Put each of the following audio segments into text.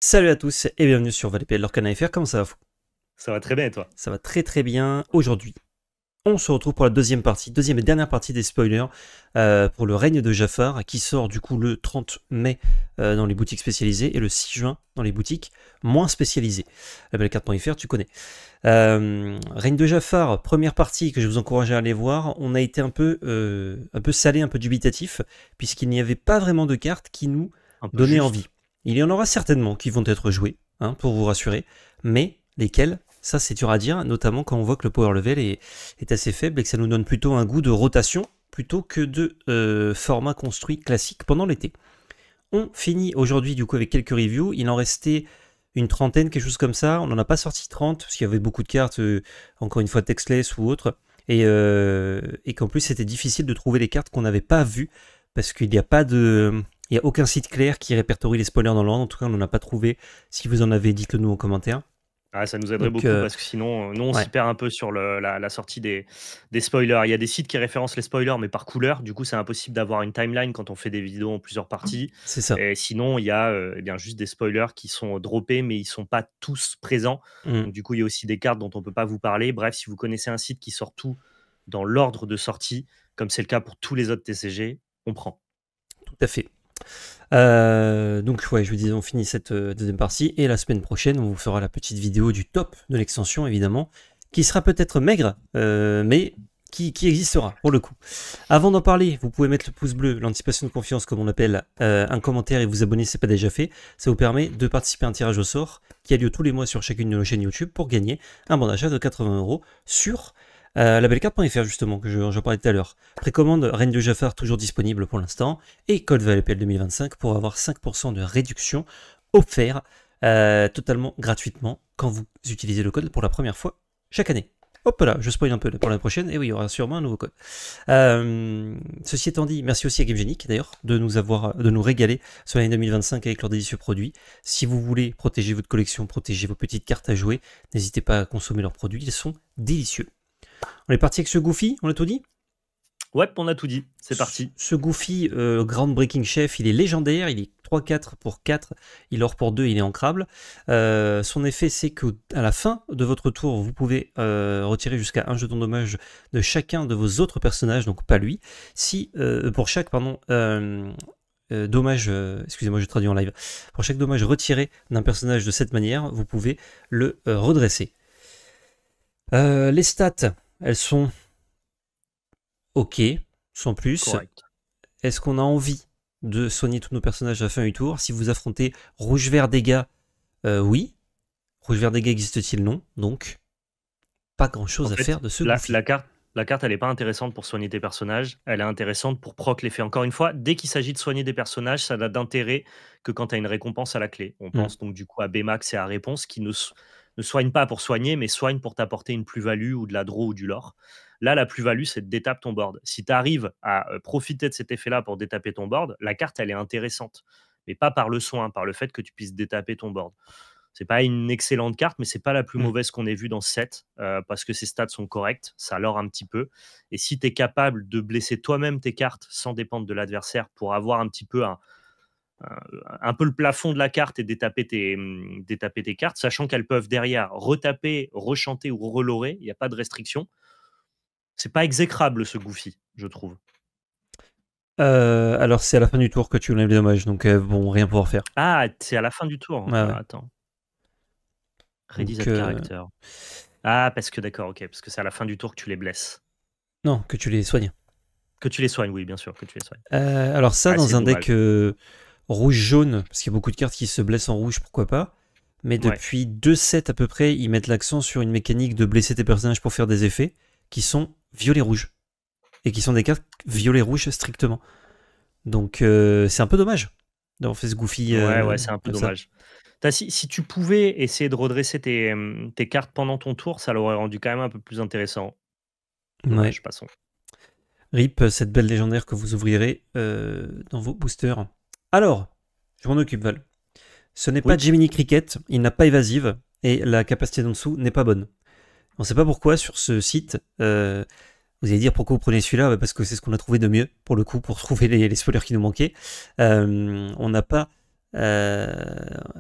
Salut à tous et bienvenue sur ValetPL, leur canal FR. Comment ça va, fou? Ça va très bien et toi? Ça va très très bien. Aujourd'hui, on se retrouve pour la deuxième et dernière partie des spoilers pour le règne de Jafar qui sort du coup le 30 mai dans les boutiques spécialisées et le 6 juin dans les boutiques moins spécialisées. Labelcard.fr, tu connais. Règne de Jafar, première partie que je vous encourage à aller voir. On a été un peu salé, un peu dubitatif puisqu'il n'y avait pas vraiment de cartes qui nous Un peu donnaient envie. juste. Il y en aura certainement qui vont être jouées, hein, pour vous rassurer, mais lesquelles, ça c'est dur à dire, notamment quand on voit que le power level est assez faible et que ça nous donne plutôt un goût de rotation plutôt que de format construit classique pendant l'été. On finit aujourd'hui du coup avec quelques reviews, il en restait une trentaine, quelque chose comme ça, on n'en a pas sorti 30 parce qu'il y avait beaucoup de cartes, encore une fois textless ou autre, et qu'en plus c'était difficile de trouver les cartes qu'on n'avait pas vues parce qu'il n'y a pas de... Il n'y a aucun site clair qui répertorie les spoilers dans l'ordre. En tout cas, on n'en a pas trouvé. Si vous en avez, dites-le nous en commentaire. Ah, ça nous aiderait Donc, beaucoup parce que sinon, nous, on ouais, s'y perd un peu sur la sortie des spoilers. Il y a des sites qui référencent les spoilers, mais par couleur. Du coup, c'est impossible d'avoir une timeline quand on fait des vidéos en plusieurs parties. c'est ça. Et sinon, il y a eh bien, juste des spoilers qui sont droppés, mais ils ne sont pas tous présents. Mm, Donc, du coup, il y a aussi des cartes dont on ne peut pas vous parler. Bref, si vous connaissez un site qui sort tout dans l'ordre de sortie, comme c'est le cas pour tous les autres TCG, on prend. tout à fait. Donc, ouais, je vous disais, on finit cette deuxième partie. Et la semaine prochaine, on vous fera la petite vidéo du top de l'extension, évidemment, qui sera peut-être maigre, mais qui existera, pour le coup. Avant d'en parler, vous pouvez mettre le pouce bleu, l'anticipation de confiance, comme on l'appelle, un commentaire et vous abonner si ce n'est pas déjà fait. Ça vous permet de participer à un tirage au sort qui a lieu tous les mois sur chacune de nos chaînes YouTube pour gagner un bon d'achat de 80 € sur labelcard.fr, justement, que j'en parlais tout à l'heure. Précommande Reine de Jafar, toujours disponible pour l'instant, et code ValetPL 2025 pour avoir 5% de réduction offert totalement gratuitement quand vous utilisez le code pour la première fois chaque année. Hop là, je spoil un peu pour l'année prochaine, et oui, il y aura sûrement un nouveau code. Ceci étant dit, merci aussi à GameGenic d'ailleurs de nous régaler sur l'année 2025 avec leurs délicieux produits. Si vous voulez protéger votre collection, protéger vos petites cartes à jouer, n'hésitez pas à consommer leurs produits, ils sont délicieux. On est parti avec ce Goofy, on a tout dit? Ouais, on a tout dit. C'est parti. Ce Goofy, Groundbreaking Chef, il est légendaire, il est 3-4 pour 4, il or pour 2, il est ancrable. Son effet, c'est qu'à la fin de votre tour, vous pouvez retirer jusqu'à un jeton dommage de chacun de vos autres personnages, donc pas lui. Si, pour chaque, dommage, excusez-moi, je traduis en live. Pour chaque dommage retiré d'un personnage de cette manière, vous pouvez le redresser. Les stats, elles sont ok, sans plus. Correct. Est-ce qu'on a envie de soigner tous nos personnages à la fin du tour? Si vous affrontez rouge-vert dégâts, oui. Rouge-vert dégâts existe-t-il? Non. Donc, pas En grand-chose à fait, faire de ce la, Goofy. la carte, la carte, elle n'est pas intéressante pour soigner tes personnages. Elle est intéressante pour proc l'effet. Encore une fois, dès qu'il s'agit de soigner des personnages, ça n'a d'intérêt que quand tu as une récompense à la clé. On Hmm. pense donc du coup à Baymax et à Réponse qui ne soignent pas pour soigner, mais soignent pour t'apporter une plus-value ou de la draw ou du lore. Là, la plus-value, c'est de détaper ton board. Si tu arrives à profiter de cet effet-là pour détaper ton board, la carte, elle est intéressante. Mais pas par le soin, par le fait que tu puisses détaper ton board. C'est pas une excellente carte, mais c'est pas la plus Hmm. mauvaise qu'on ait vue dans ce set, parce que ses stats sont correctes, ça lore un petit peu. Et si tu es capable de blesser toi-même tes cartes sans dépendre de l'adversaire pour avoir un petit peu un peu le plafond de la carte et détaper tes cartes, sachant qu'elles peuvent derrière retaper, rechanter ou relorer, il n'y a pas de restriction. C'est pas exécrable ce Goofy, je trouve. Alors, c'est à la fin du tour que tu enlèves les dommages, donc bon, rien pouvoir faire. Ah, c'est à la fin du tour. Ouais, ouais. Attends. Ready Donc, that character. Ah, parce que d'accord, ok, parce que c'est à la fin du tour que tu les blesses. non, que tu les soignes. Que tu les soignes, oui, bien sûr, que tu les soignes. Alors ça, Ah, c'est dans un deck dommage. rouge-jaune, parce qu'il y a beaucoup de cartes qui se blessent en rouge, pourquoi pas. Mais Ouais. depuis 2 sets à peu près, ils mettent l'accent sur une mécanique de blesser tes personnages pour faire des effets qui sont violet-rouge. Et qui sont des cartes violet-rouge strictement. Donc c'est un peu dommage d'avoir fait ce Goofy Ouais, ouais, c'est un peu comme ça. dommage. Si tu pouvais essayer de redresser tes cartes pendant ton tour, ça l'aurait rendu quand même un peu plus intéressant. Ouais. Dommage, passons. RIP, cette belle légendaire que vous ouvrirez dans vos boosters. Alors, je m'en occupe, Val. Ce n'est pas Oui. Gemini Cricket, il n'a pas évasive, et la capacité d'en dessous n'est pas bonne. On ne sait pas pourquoi sur ce site, vous allez dire pourquoi vous prenez celui-là, parce que c'est ce qu'on a trouvé de mieux, pour le coup, pour trouver les spoilers qui nous manquaient. On n'a pas Euh,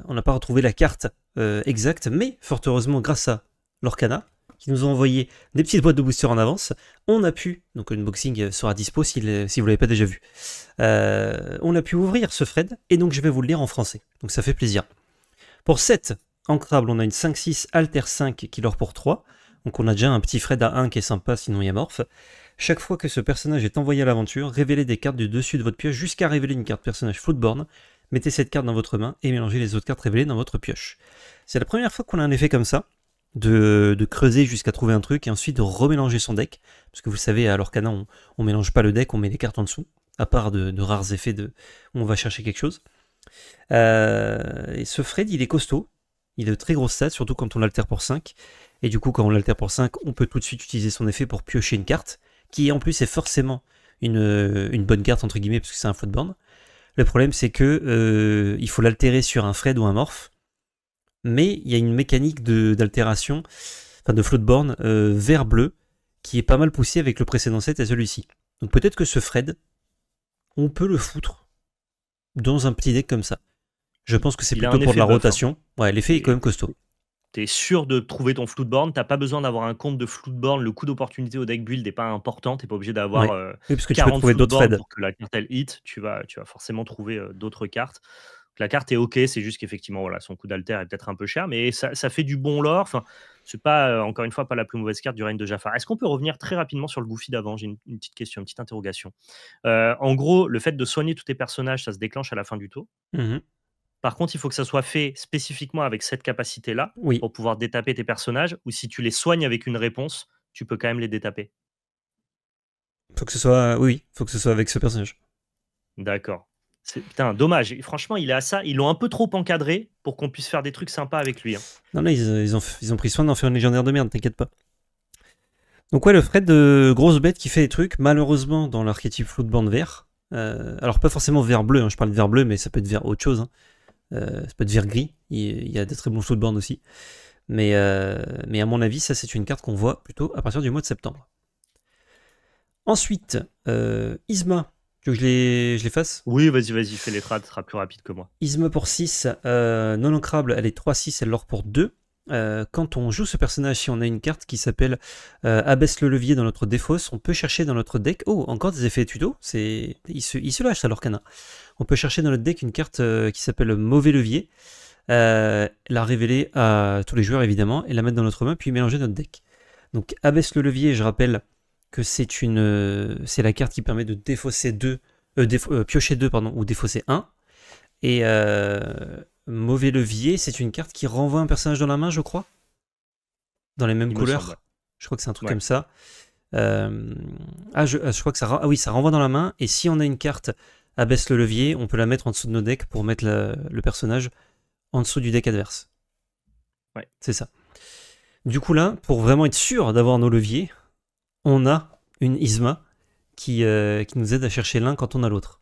on n'a pas retrouvé la carte exacte, mais fort heureusement, grâce à Lorcana, qui nous ont envoyé des petites boîtes de boosters en avance, on a pu, donc l'unboxing sera dispo si vous ne l'avez pas déjà vu, on a pu ouvrir ce Fred, et donc je vais vous le lire en français, donc ça fait plaisir. Pour 7 ancrables, on a une 5-6 Alter 5 qui leur pour 3, donc on a déjà un petit Fred à 1 qui est sympa, sinon il y a morph. Chaque fois que ce personnage est envoyé à l'aventure, révélez des cartes du dessus de votre pioche jusqu'à révéler une carte personnage Floodborn. Mettez cette carte dans votre main et mélangez les autres cartes révélées dans votre pioche. C'est la première fois qu'on a un effet comme ça, de creuser jusqu'à trouver un truc et ensuite de remélanger son deck. Parce que vous savez, à l'Orcana, on mélange pas le deck, on met les cartes en dessous, à part de rares effets où on va chercher quelque chose. Et ce Fred, il est costaud, il a de très grosses stats, surtout quand on l'altère pour 5. Et du coup, quand on l'altère pour 5, on peut tout de suite utiliser son effet pour piocher une carte, qui en plus est forcément une bonne carte, entre guillemets, parce que c'est un Floodborn. Le problème, c'est que il faut l'altérer sur un Fred ou un Morph, mais il y a une mécanique d'altération, enfin de Floodborn vert-bleu, qui est pas mal poussée avec le précédent set et celui-ci. Donc peut-être que ce Fred, on peut le foutre dans un petit deck comme ça. Je pense que c'est plutôt pour de la rotation. Ouais, l'effet est quand même costaud. T'es sûr de trouver ton Floodborn, t'as pas besoin d'avoir un compte de Floodborn, le coût d'opportunité au deck build n'est pas important, t'es pas obligé d'avoir oui, parce que 40 tu peux trouver d'autres Fred pour que la carte elle hit, tu vas forcément trouver d'autres cartes. La carte est ok, c'est juste qu'effectivement voilà, son coût d'alter est peut-être un peu cher, mais ça fait du bon lore. Enfin, c'est pas encore une fois pas la plus mauvaise carte du règne de Jafar. Est-ce qu'on peut revenir très rapidement sur le Goofy d'avant? J'ai une petite question, une petite interrogation. En gros, le fait de soigner tous tes personnages, ça se déclenche à la fin du tour. Par contre, il faut que ça soit fait spécifiquement avec cette capacité-là Oui. pour pouvoir détaper tes personnages, ou si tu les soignes avec une réponse, tu peux quand même les détaper. Faut que ce soit, oui, faut que ce soit avec ce personnage. D'accord. Putain, dommage. Franchement, il est à ça. Ils l'ont un peu trop encadré pour qu'on puisse faire des trucs sympas avec lui. Hein. Non, là, ils ont pris soin d'en faire une légendaire de merde, t'inquiète pas. Donc ouais, le Fred de grosse bête qui fait des trucs, malheureusement, dans l'archétype Floodborn vert. Alors pas forcément vert-bleu, hein, je parle de vert-bleu, mais ça peut être vert autre chose. Hein. Ça peut être vert-gris, il y a des très bons Floodborn aussi. Mais à mon avis, ça c'est une carte qu'on voit plutôt à partir du mois de septembre. Ensuite, Isma. Tu veux que je les fasse? Oui, vas-y, fais les trades, ce sera plus rapide que moi. Isma pour 6, non ancrable, elle est 3-6, elle l'or pour 2. Quand on joue ce personnage, si on a une carte qui s'appelle abaisse le levier dans notre défausse, on peut chercher dans notre deck. Oh, encore des effets tuto, il se lâche ça, Lorcana. On peut chercher dans notre deck une carte qui s'appelle mauvais levier, la révéler à tous les joueurs évidemment, et la mettre dans notre main, puis mélanger notre deck. Donc abaisse le levier, je rappelle que c'est la carte qui permet de défausser piocher 2 pardon, ou défausser 1. Et mauvais levier, c'est une carte qui renvoie un personnage dans la main, je crois. Dans les mêmes couleurs. Je crois que c'est un truc comme ça. Je crois que ça renvoie dans la main. Et si on a une carte abaisse le levier, on peut la mettre en dessous de nos decks pour mettre le personnage en dessous du deck adverse. Ouais. C'est ça. Du coup là, pour vraiment être sûr d'avoir nos leviers, on a une Isma qui nous aide à chercher l'un quand on a l'autre.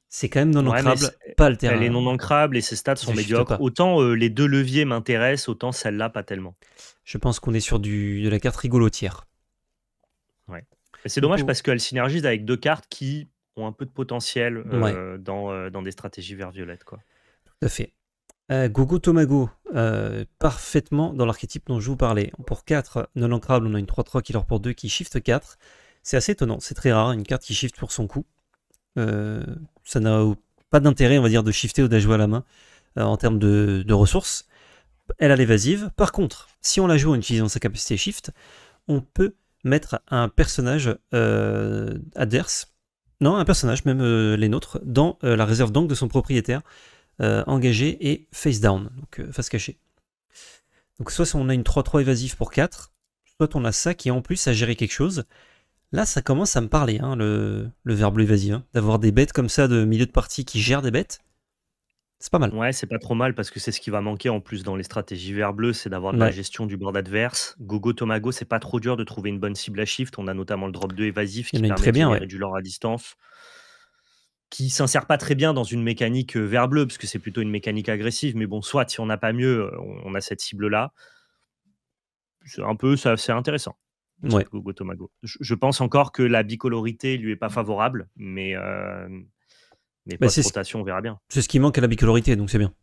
C'est quand même non ancrable, pas altérable. Elle est non ancrable et ses stats sont médiocres. Autant les deux leviers m'intéressent, autant celle-là, pas tellement. Je pense qu'on est sur de la carte rigolotière. Ouais. C'est dommage parce qu'elle synergise avec deux cartes qui ont un peu de potentiel dans des stratégies vert-violette. Tout à fait. Gogo Tomago, parfaitement dans l'archétype dont je vous parlais. Pour 4 non ancrable, on a une 3-3 qui leur pour 2 qui shift 4. C'est assez étonnant, c'est très rare, une carte qui shift pour son coup. Ça n'a pas d'intérêt, on va dire, de shifter ou d'ajouer à la main en termes de ressources. Elle a l'évasive. Par contre, si on la joue en utilisant sa capacité shift, on peut mettre un personnage adverse, non, un personnage, même les nôtres, dans la réserve d'angle de son propriétaire, engagé et face down, donc face cachée. Donc soit on a une 3-3 évasive pour 4, soit on a ça qui en plus à gérer quelque chose. Là, ça commence à me parler, hein, le vert bleu évasif. Hein. D'avoir des bêtes comme ça de milieu de partie qui gèrent des bêtes, c'est pas mal. Ouais, c'est pas trop mal parce que c'est ce qui va manquer en plus dans les stratégies vert bleu, c'est d'avoir de la gestion du board adverse. Gogo Tomago, c'est pas trop dur de trouver une bonne cible à shift. On a notamment le drop 2 évasif qui permet de générer du lore à distance, qui s'insère pas très bien dans une mécanique vert bleu parce que c'est plutôt une mécanique agressive. Mais bon, soit si on n'a pas mieux, on a cette cible-là. C'est un peu, c'est intéressant. Gogo Tomago. Je pense encore que la bicolorité lui est pas favorable, mais Mais Bah, post rotation, on verra bien. c'est ce qui manque à la bicolorité, donc c'est bien.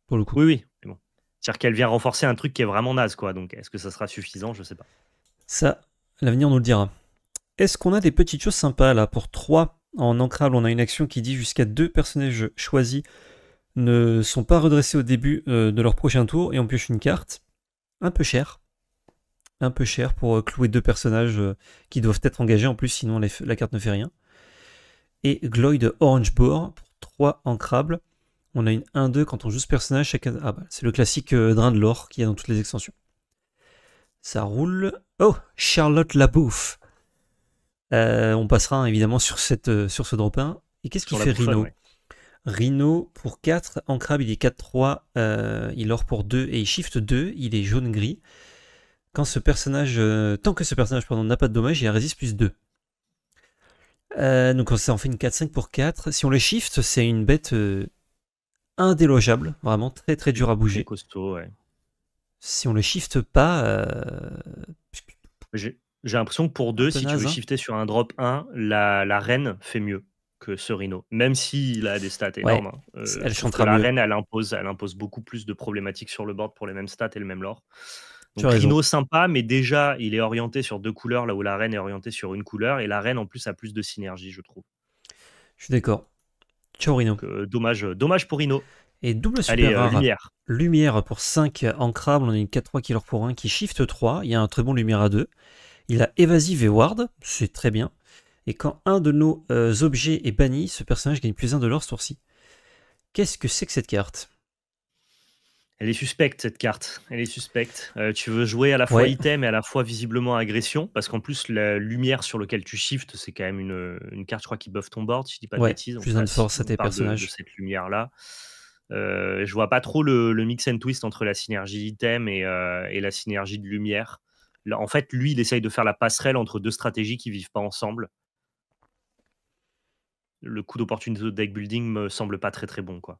Pour le coup. Oui, oui, mais bon. C'est-à-dire qu'elle vient renforcer un truc qui est vraiment naze, quoi. Donc, est-ce que ça sera suffisant? Je sais pas. Ça, l'avenir nous le dira. Est-ce qu'on a des petites choses sympas là? Pour 3 en ancrable, on a une action qui dit jusqu'à 2 personnages choisis ne sont pas redressés au début de leur prochain tour et on pioche une carte. Un peu cher. Un peu cher pour clouer 2 personnages qui doivent être engagés en plus, sinon la carte ne fait rien. Et Gloyd Orange Boar pour 3 ancrables. On a une 1-2 quand on joue ce personnage. Chacun... Ah bah, c'est le classique drain de l'or qu'il y a dans toutes les extensions. Ça roule. Oh, Charlotte Labouffe. On passera évidemment sur ce drop 1. Et qu'est-ce qu'il fait Rhino? Ouais. Rhino pour 4, en crabe il est 4-3, il or pour 2 et il shift 2, il est jaune-gris. Quand ce personnage, tant que ce personnage n'a pas de dommage, il a résiste plus 2. Donc ça en fait une 4-5 pour 4. Si on le shift, c'est une bête indélogeable, vraiment très très dur à bouger. Très costaud, ouais. Si on le shift pas... J'ai l'impression que pour 2, si tu veux shifter sur un drop 1, la reine fait mieux que ce Rhino. Même s'il a des stats énormes. Ouais, elle chantera la mieux. reine, elle impose beaucoup plus de problématiques sur le board pour les mêmes stats et le même lore. Donc Rhino raison. Sympa, mais déjà, il est orienté sur 2 couleurs, là où la reine est orientée sur une couleur. Et la reine, en plus, a plus de synergie, je trouve. Je suis d'accord. Ciao Rhino. Dommage pour Rhino. Et double super rare. Lumière. Lumière pour 5 ancrables, on a une 4-3 killer pour 1 qui shift 3, il y a un très bon lumière à 2. Il a évasive et ward, c'est très bien. Et quand un de nos objets est banni, ce personnage gagne plus 1 de l'or ce tour-ci. Qu'est-ce que c'est que cette carte? Elle est suspecte, cette carte. Elle est suspecte. Tu veux jouer à la fois item et à la fois visiblement agression, parce qu'en plus, la lumière sur laquelle tu shifts, c'est quand même une carte, je crois, qui buff ton board, si je dis pas de bêtises. Plus 1 de force à tes personnages. De cette lumière-là. Je vois pas trop le mix and twist entre la synergie item et la synergie de lumière. Là, en fait, lui, il essaye de faire la passerelle entre 2 stratégies qui vivent pas ensemble. Le coup d'opportunité de deck building me semble pas très très bon, quoi.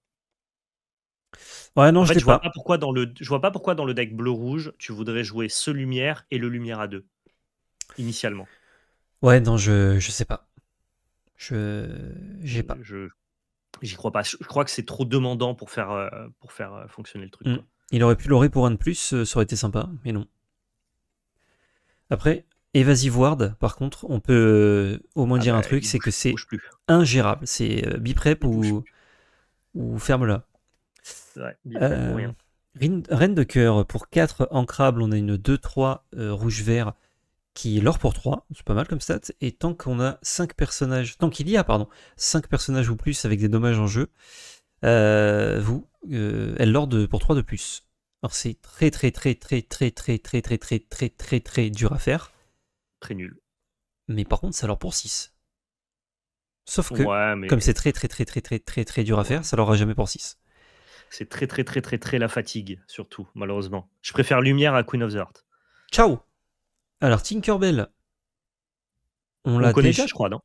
Ouais, non, en fait, je vois pas pourquoi dans le deck bleu-rouge, tu voudrais jouer ce lumière et le lumière à 2, initialement. Ouais, non, je sais pas. J'ai pas. J'y crois pas. Je crois que c'est trop demandant pour faire fonctionner le truc. Quoi. Il aurait pu l'aurer pour un de plus, ça aurait été sympa, mais non. Après, Evasive Ward, par contre, on peut au moins dire un truc, c'est que c'est ingérable. C'est biprep ou ferme-la. Ouais, biprep ou rien. Reine de cœur, pour 4 ancrables, on a une 2-3 rouge-vert qui l'or pour 3, c'est pas mal comme stat, et tant qu'on a 5 personnages, tant qu'il y a, 5 personnages ou plus avec des dommages en jeu, elle l'or pour 3 de plus. Alors c'est très dur à faire. Très nul. Mais par contre, ça l'or pour 6. Sauf que, comme c'est très dur à faire, ça l'aura jamais pour 6. C'est très la fatigue, surtout, malheureusement. Je préfère Lumière à Queen of the Heart. Ciao. Alors, Tinkerbell. On connaît déjà, je crois, non?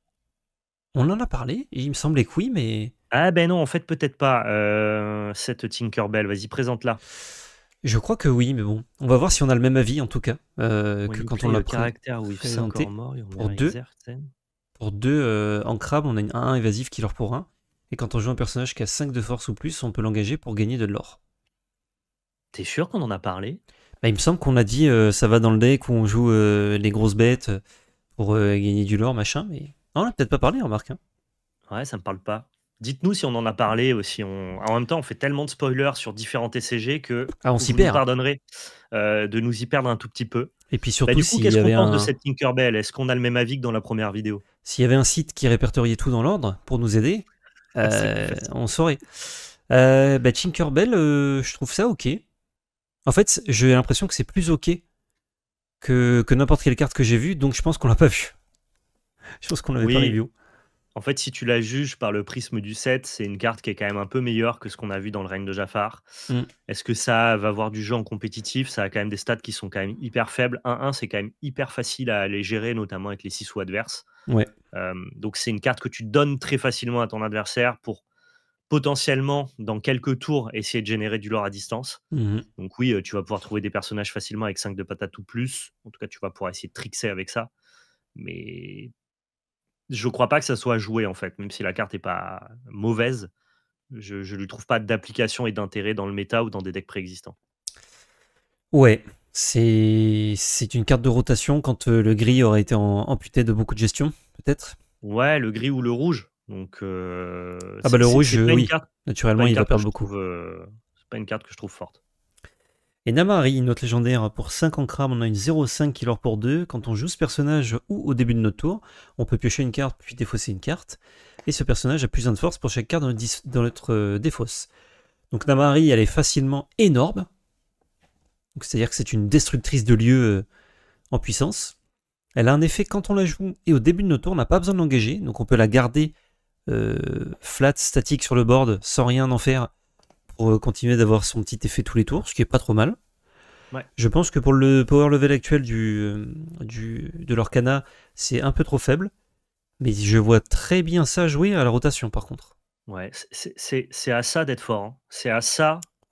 On en a parlé, et il me semblait que oui, mais... Ah ben non, en fait, peut-être pas. Cette Tinkerbell, vas-y, présente-la. Je crois que oui, mais bon. On va voir si on a le même avis, en tout cas, que quand on l'a présenté. Pour 2 en crabe, on a une 1-1 évasif qui l'or pour 1. Et quand on joue un personnage qui a 5 de force ou plus, on peut l'engager pour gagner de l'or. T'es sûr qu'on en a parlé? Bah, il me semble qu'on a dit ça va dans le deck où on joue les grosses bêtes pour gagner du lore, machin, mais... Non, on a peut-être pas parlé, remarque. Hein. Ouais, ça me parle pas. Dites-nous si on en a parlé ou si En même temps, on fait tellement de spoilers sur différents TCG que on vous nous pardonnerez de nous y perdre un tout petit peu. Et puis surtout, du coup, qu'est-ce qu'on pense de cette Tinkerbell? Est-ce qu'on a le même avis que dans la première vidéo? S'il y avait un site qui répertoriait tout dans l'ordre pour nous aider, on saurait. Tinkerbell, je trouve ça ok. En fait, j'ai l'impression que c'est plus ok que n'importe quelle carte que j'ai vue, donc je pense qu'on l'a pas vue. Je pense qu'on l'avait pas review. En fait, si tu la juges par le prisme du set, c'est une carte qui est quand même un peu meilleure que ce qu'on a vu dans le règne de Jafar. Est-ce que ça va avoir du jeu en compétitif? Ça a quand même des stats qui sont quand même hyper faibles. 1-1, c'est quand même hyper facile à les gérer, notamment avec les 6 ou adverses. Ouais. Donc c'est une carte que tu donnes très facilement à ton adversaire pour potentiellement, dans quelques tours, essayer de générer du lore à distance. Donc oui, tu vas pouvoir trouver des personnages facilement avec 5 de patates ou plus. En tout cas, tu vas pouvoir essayer de trickser avec ça. Mais je crois pas que ça soit joué en fait, même si la carte est pas mauvaise, je lui trouve pas d'application et d'intérêt dans le méta ou dans des decks préexistants. Ouais, c'est une carte de rotation quand le gris aurait été amputé de beaucoup de gestion, peut-être. Ouais, le gris ou le rouge. Donc Ah bah le rouge, c'est pas une oui. carte, Naturellement, il va que perdre je beaucoup. trouve, c'est pas une carte que je trouve forte. Et Namari, une note légendaire pour 5 en crabe, on a une 0,5 qui leur pour 2. Quand on joue ce personnage ou au début de notre tour, on peut piocher une carte puis défausser une carte. Et ce personnage a plus 1 de force pour chaque carte dans notre défausse. Donc Namari, elle est facilement énorme. C'est-à-dire que c'est une destructrice de lieux en puissance. Elle a un effet quand on la joue et au début de notre tour, on n'a pas besoin de l'engager. Donc on peut la garder flat, statique sur le board sans rien en faire pour continuer d'avoir son petit effet tous les tours, ce qui est pas trop mal. Ouais. Je pense que pour le power level actuel de l'Orcana, c'est un peu trop faible. Mais je vois très bien ça jouer à la rotation par contre. Ouais, c'est à ça d'être fort, hein.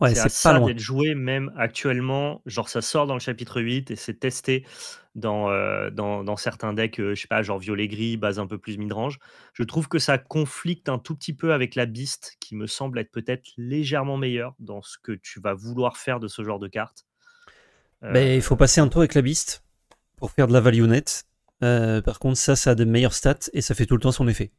Ouais, C'est à c'est pas ça loin. d'être joué même actuellement. Genre ça sort dans le chapitre 8 et c'est testé dans certains decks, je sais pas, genre violet-gris, base un peu plus mid-range. Je trouve que ça conflicte un tout petit peu avec la Beast qui me semble être peut-être légèrement meilleure dans ce que tu vas vouloir faire de ce genre de carte. Ben, il faut passer un tour avec la Beast pour faire de la value net. Par contre, ça a de meilleures stats et ça fait tout le temps son effet.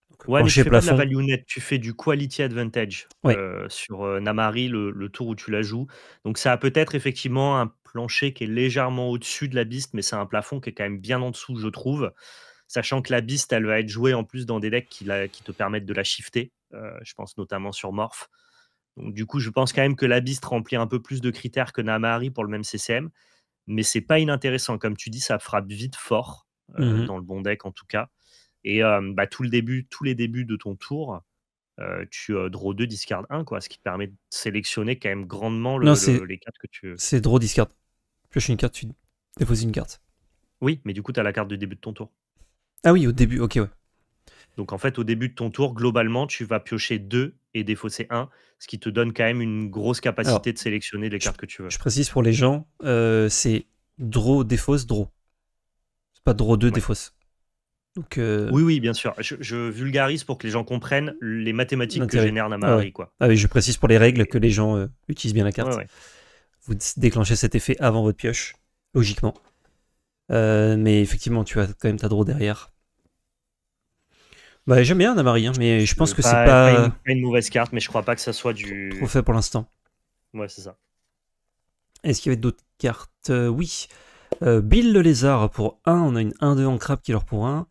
Donc, Ouais, mais tu plancher fais pas de la plafond. value net, tu fais du quality advantage, Ouais. sur, Namari le tour où tu la joues. Donc ça a peut-être effectivement un plancher qui est légèrement au-dessus de la Beast, mais c'est un plafond qui est quand même bien en dessous, je trouve. Sachant que la Beast, elle va être jouée en plus dans des decks qui te permettent de la shifter, je pense notamment sur Morph. Donc du coup, je pense quand même que la Beast remplit un peu plus de critères que Namari pour le même CCM, mais c'est pas inintéressant. Comme tu dis, ça frappe vite fort, Mhm. dans le bon deck en tout cas. Et bah, tous les débuts de ton tour, tu draw 2, discard 1, quoi, ce qui te permet de sélectionner quand même grandement Non, les cartes que tu veux. c'est draw discard. Pioche une carte, tu déposes une carte. Oui, mais du coup, tu as la carte de début de ton tour. Ah oui, au début, ok, ouais. Donc en fait, au début de ton tour, globalement, tu vas piocher 2 et défausser 1, ce qui te donne quand même une grosse Alors, capacité de sélectionner les je, cartes que tu veux. je précise pour les gens, c'est draw, défausse, draw. C'est pas draw 2, Ouais. défausse. Donc, Oui, oui, bien sûr. Je vulgarise pour que les gens comprennent les mathématiques que l'intérêt. génère Ah ouais. Namahari, quoi. Ah oui, je précise pour les règles que Et- les gens utilisent bien la Ouais, carte. ouais. Vous déclenchez cet effet avant votre pioche, logiquement. Mais effectivement, tu as quand même ta draw derrière. Bah, j'aime bien Namari, hein, mais je pense que c'est pas Pas une mauvaise carte, mais je crois pas que ça soit trop du. fait pour l'instant. Ouais, c'est ça. Est-ce qu'il y avait d'autres cartes Oui. Bill le lézard pour 1, on a une 1-2 en crabe qui leur pour 1.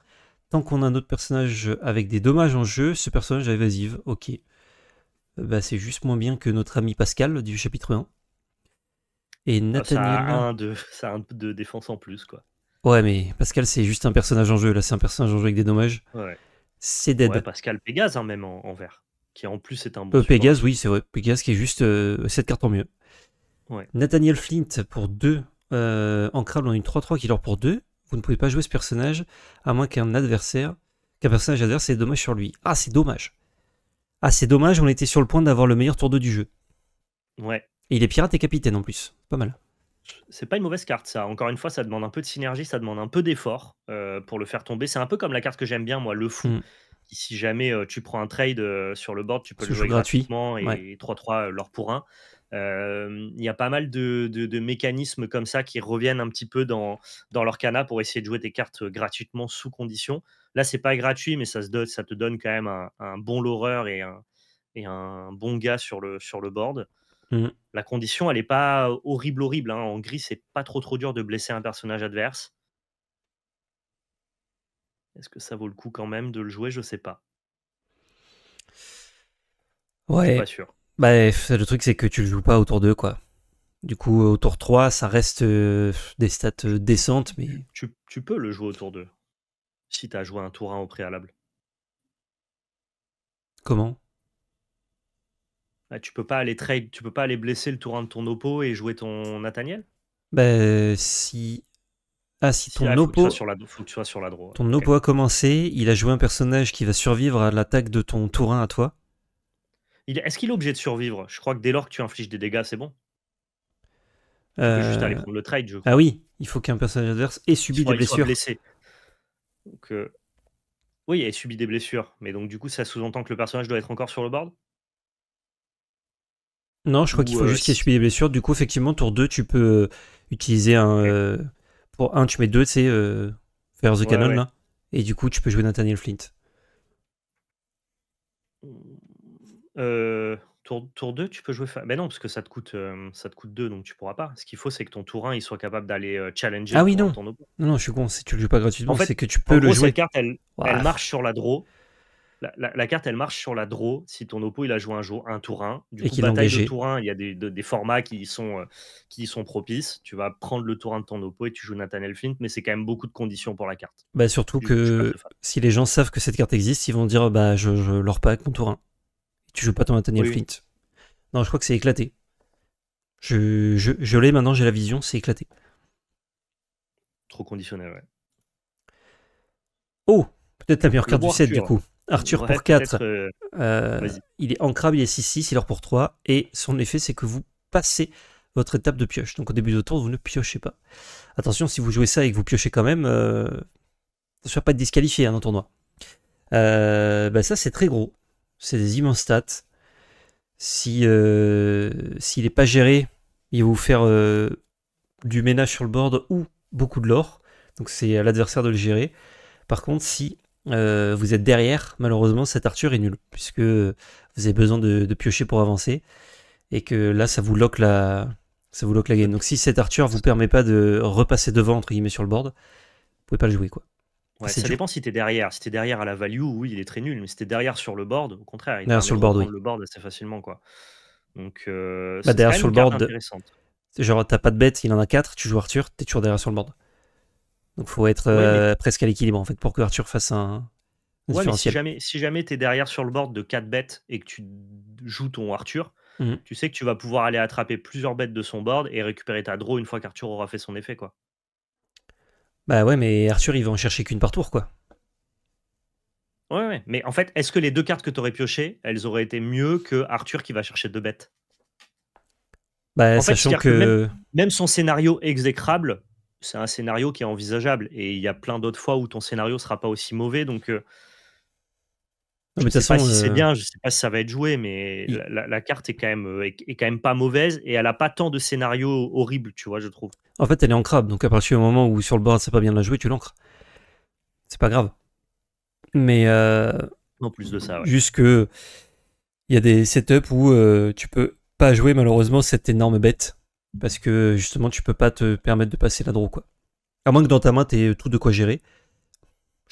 Tant qu'on a un autre personnage avec des dommages en jeu, ce personnage est évasive. Ok. Bah, c'est juste moins bien que notre ami Pascal du chapitre 1. Et Ah, ça a Nathaniel. ça a un peu de défense en plus, quoi. Ouais, mais Pascal, c'est juste un personnage en jeu. Là, c'est un personnage en jeu avec des dommages. Ouais. C'est Ouais, dead. Pascal Pégase, hein, même en vert, qui en plus est un bon support. Pégase, oui, c'est vrai. Pégase qui est juste cette carte en mieux. Ouais. Nathaniel Flint pour 2. En crabe, on a une 3-3 qui leur pour 2. Vous ne pouvez pas jouer ce personnage à moins qu'un personnage adverse ait des dommages sur lui. Ah, c'est dommage. Ah, c'est dommage, on était sur le point d'avoir le meilleur tour 2 du jeu. Ouais. Et il est pirate et capitaine en plus. Pas mal. C'est pas une mauvaise carte, ça. Encore une fois, ça demande un peu de synergie, ça demande un peu d'effort pour le faire tomber. C'est un peu comme la carte que j'aime bien, moi, le fou. Hmm. Qui, si jamais tu prends un trade sur le board, tu peux Ce le jeu jouer gratuit. gratuitement Ouais. et 3-3 l'or pour 1. Il y a pas mal de mécanismes comme ça qui reviennent un petit peu dans l'Orcana pour essayer de jouer tes cartes gratuitement sous condition. Là, c'est pas gratuit, mais ça te donne quand même un bon loreur et un bon gars sur le board. Hmm. La condition, elle est pas horrible, horrible, hein. En gris, c'est pas trop dur de blesser un personnage adverse. Est-ce que ça vaut le coup quand même de le jouer? Je sais pas. Je suis pas Ouais. sûr. Bah, le truc, c'est que tu le joues pas au tour 2, quoi. Du coup, au tour 3, ça reste des stats décentes, mais. Tu peux le jouer au tour 2 si tu as joué un tour 1 au préalable. Comment Ah, tu peux pas aller blesser le tour 1 de ton oppo et jouer ton Nathaniel? Bah, si. Ah, si Si, ton faut que tu sois oppo. sur faut que tu sois sur la draw. Ton Ok. oppo a commencé, il a joué un personnage qui va survivre à l'attaque de ton tour 1 à toi. Est-ce qu'il est obligé de survivre? Je crois que dès lors que tu infliges des dégâts, c'est bon. Tu peux juste aller Euh, prendre le trade, je Ah crois. oui, il faut qu'un personnage adverse ait subi des Il soit blessures. blessé. Donc, Oui, elle subit des blessures, mais donc du coup, ça sous-entend que le personnage doit être encore sur le board? Non, je crois qu'il Ou faut juste qu'il ait si subi des blessures. Du coup, effectivement, tour 2, tu peux utiliser un. OK. Pour un, tu mets 2, c'est Fire the Ouais, Cannon, ouais. là. Et du coup, tu peux jouer Nathaniel Flint. Tour 2, tu peux jouer ben non, parce que ça te coûte 2, donc tu pourras pas. Ce qu'il faut, c'est que ton tour 1, il soit capable d'aller, challenger Ah le oui, tour 1 de non. ton oppo. Non, non, je suis con. Si tu le joues pas En gratuitement, fait, c'est que tu en peux le gros, cette jouer. carte, elle Ouah. marche sur la draw. La carte, elle marche sur la draw si ton oppo, il a joué un tour 1. Du Et coup, qu'il l'a bataille de engagé. tour 1, il y a des formats qui y sont propices. Tu vas prendre le tour 1 de ton oppo et tu joues Nathaniel Flint, mais c'est quand même beaucoup de conditions pour la carte. Bah, surtout Du coup, je suis pas que très fan. si les gens savent que cette carte existe, ils vont dire bah, je leur pas avec mon tour 1. Tu joues pas ton Nathaniel Oui, oui, Flint. Non, je crois que c'est éclaté. Je l'ai maintenant, j'ai la vision, c'est éclaté. trop conditionnel, ouais. Oh, peut-être la meilleure Le carte du beau set du Arthur. coup. Arthur Ouais, pour 4. peut-être, vas-y. Il est en crabe, il est 6-6, il est pour 3. Et son effet, c'est que vous passez votre étape de pioche. Donc au début de tour, vous ne piochez pas. Attention, si vous jouez ça et que vous piochez quand même, ne soyez pas disqualifié dans le tournoi. Bah ça, c'est très gros. C'est des immenses stats. S'il n'est pas géré, il va vous faire du ménage sur le board ou beaucoup de l'or. Donc c'est à l'adversaire de le gérer. Par contre, si vous êtes derrière, malheureusement, cet Arthur est nul, puisque vous avez besoin de piocher pour avancer, et que là, ça vous lock la game. Donc si cet Arthur vous permet pas de repasser devant, entre guillemets, sur le board, vous pouvez pas le jouer, quoi. Ouais, C'est ça dur. dépend si tu es derrière. Si tu es derrière à la value, oui, il est très nul, mais si tu es derrière sur le board, au contraire, il te Derrière permet sur de le board, reprendre oui. le board assez facilement, quoi. Donc, Bah, c'est quand derrière même sur une le carte board, intéressante. genre, t'as pas de bête, il en a 4, tu joues Arthur, t'es toujours derrière sur le board. Donc faut être Ouais, mais presque à l'équilibre, en fait, pour que Arthur fasse un ouais, mais différentiel. si jamais tu es derrière sur le board de 4 bêtes et que tu joues ton Arthur, Mhm. tu sais que tu vas pouvoir aller attraper plusieurs bêtes de son board et récupérer ta draw une fois qu'Arthur aura fait son effet, quoi. Bah ouais, mais Arthur, il va en chercher qu'une par tour, quoi. Ouais, ouais. Mais en fait, est-ce que les 2 cartes que tu aurais piochées, elles auraient été mieux que Arthur qui va chercher 2 bêtes? Bah, En fait, sachant c'est-à-dire que que. même son scénario exécrable, c'est un scénario qui est envisageable et il y a plein d'autres fois où ton scénario sera pas aussi mauvais donc Non, je mais de toute sais pas façon, si c'est bien, je sais pas si ça va être joué mais il- la carte est quand même pas mauvaise et elle a pas tant de scénarios horribles, tu vois, je trouve. en fait, elle est en crabe, donc à partir du moment où sur le board c'est pas bien de la jouer, tu l'ancres. C'est pas grave. Mais En plus de ça, ouais. juste que il y a des setups où tu peux pas jouer malheureusement cette énorme bête parce que justement tu peux pas te permettre de passer la draw, quoi. À moins que dans ta main t'aies tout de quoi gérer.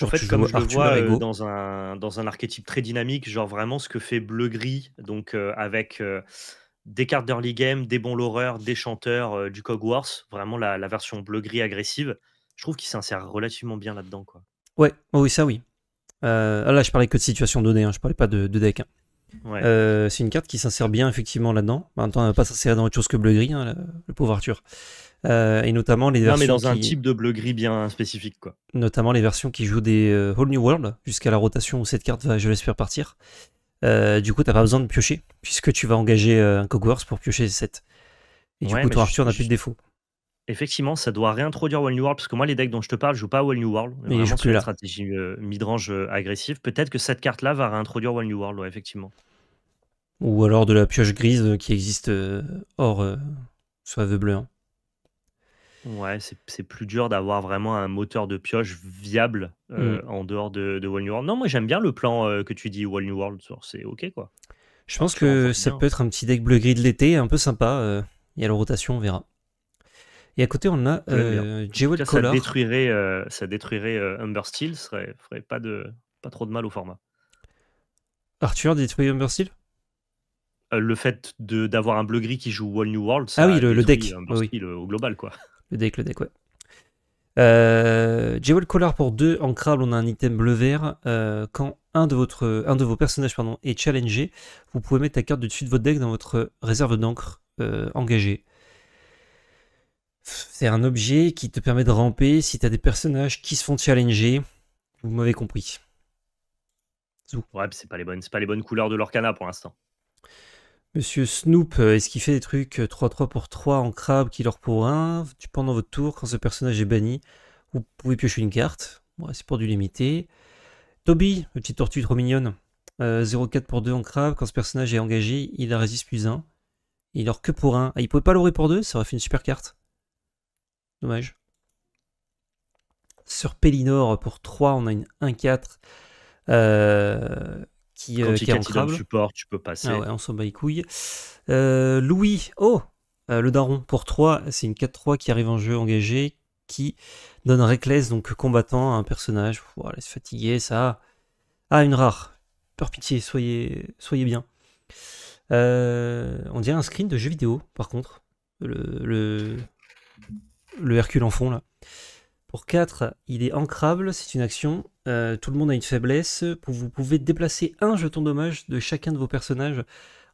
En Genre tu fait, comme joues je le Arthur vois, et go. dans un archétype très dynamique, genre vraiment ce que fait bleu-gris, donc avec, des cartes d'early game, des bons loreurs, des chanteurs, du Cogwars, vraiment la version bleu-gris agressive, je trouve qu'il s'insère relativement bien là-dedans, quoi. Ouais, oh oui, ça oui. Là, je parlais que de situation donnée, hein, je parlais pas de deck, hein. Ouais. C'est une carte qui s'insère bien effectivement là-dedans. En même temps, elle va pas s'insérer dans autre chose que bleu-gris, hein, le pauvre Arthur. Et notamment les Non, mais versions dans un qui, type de bleu-gris bien spécifique, quoi. jouent des Whole New World jusqu'à la rotation où cette carte va, je l'espère, partir. Du coup, t'as pas besoin de piocher puisque tu vas engager un Cogwars pour piocher 7. Et du Ouais, coup, mais ton Arthur n'a plus de défaut. effectivement, ça doit réintroduire Whole New World, parce que moi, les decks dont je te parle, je joue pas à Whole New World, on est Mais il joue vraiment sur plus une là. stratégie, mid-range, agressive. Peut-être que cette carte-là va réintroduire Whole New World, ouais, effectivement. Ou alors de la pioche grise qui existe hors sur la veuve bleue, hein. Ouais, c'est plus dur d'avoir vraiment un moteur de pioche viable, Mm. en dehors de Whole New World. Non, moi j'aime bien le plan, que tu dis Whole New World, genre c'est OK quoi. Je pense Arthur que envoie ça bien. peut être un petit deck bleu-gris de l'été, un peu sympa. Il y a la rotation, on verra. Et à côté, on a J'aime bien. En tout Jewel cas, Collar. ça détruirait, Humber Steel, ferait pas trop de mal au format. Arthur détruit Umbersteel. Le fait d'avoir un bleu-gris qui joue Whole New World, Ah oui, ça le détruit deck. Humber Oui, oui. Steel, au global quoi. Le deck, ouais. Jewel Collar pour 2. En crabe, on a un item bleu-vert. Quand un de vos personnages est challengé, vous pouvez mettre la carte du dessus de votre deck dans votre réserve d'encre engagée. C'est un objet qui te permet de ramper si tu as des personnages qui se font challenger. Vous m'avez compris. Zou. Ouais, puis c'est pas les bonnes couleurs de l'Orcana pour l'instant. Monsieur Snoop, est-ce qu'il fait des trucs 3-3 pour 3 en crabe, killer pour 1 pendant votre tour, quand ce personnage est banni, vous pouvez piocher une carte. Ouais, c'est pour du limité. Toby, le petite tortue trop mignonne. 0,4 pour 2 en crabe. Quand ce personnage est engagé, il a résiste plus 1. Il aura que pour 1. Ah, il pouvait pas l'aurer pour 2, ça aurait fait une super carte. Dommage. Sur Pellinor, pour 3, on a une 1-4 qui est en crabe. Support, tu peux passer. Ah ouais, on s'en bat les couilles. Louis, le daron, pour 3, c'est une 4-3 qui arrive en jeu engagé, qui donne Reckless, donc combattant, à un personnage. Voilà, c'est fatigué, ça. Ah, une rare. Par pitié, soyez bien. On dirait un screen de jeu vidéo, par contre. Le Hercule en fond, là. Pour 4, il est ancrable, c'est une action. Tout le monde a une faiblesse. Vous pouvez déplacer un jeton dommage de chacun de vos personnages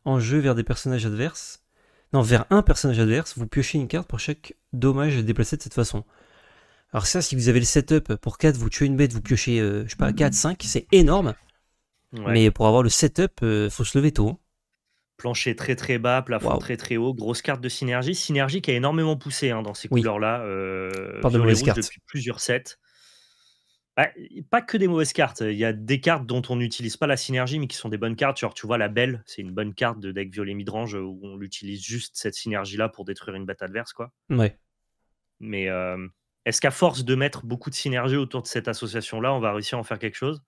en jeu vers des personnages adverses. Non, vers un personnage adverse. Vous piochez une carte pour chaque dommage déplacé de cette façon. Alors ça, si vous avez le setup pour 4, vous tuez une bête, vous piochez, je sais pas, 4, 5, c'est énorme. Ouais. Mais pour avoir le setup, faut se lever tôt. Plancher très très bas, plafond très très haut, grosse carte de synergie. Synergie qui a énormément poussé dans ces couleurs-là. Par de mauvaises cartes. Depuis plusieurs sets. Pas que des mauvaises cartes. Il y a des cartes dont on n'utilise pas la synergie, mais qui sont des bonnes cartes. Genre, tu vois, la Belle, c'est une bonne carte de deck violet midrange où on utilise juste cette synergie-là pour détruire une bête adverse, quoi. Ouais. Mais est-ce qu'à force de mettre beaucoup de synergie autour de cette association-là, on va réussir à en faire quelque chose?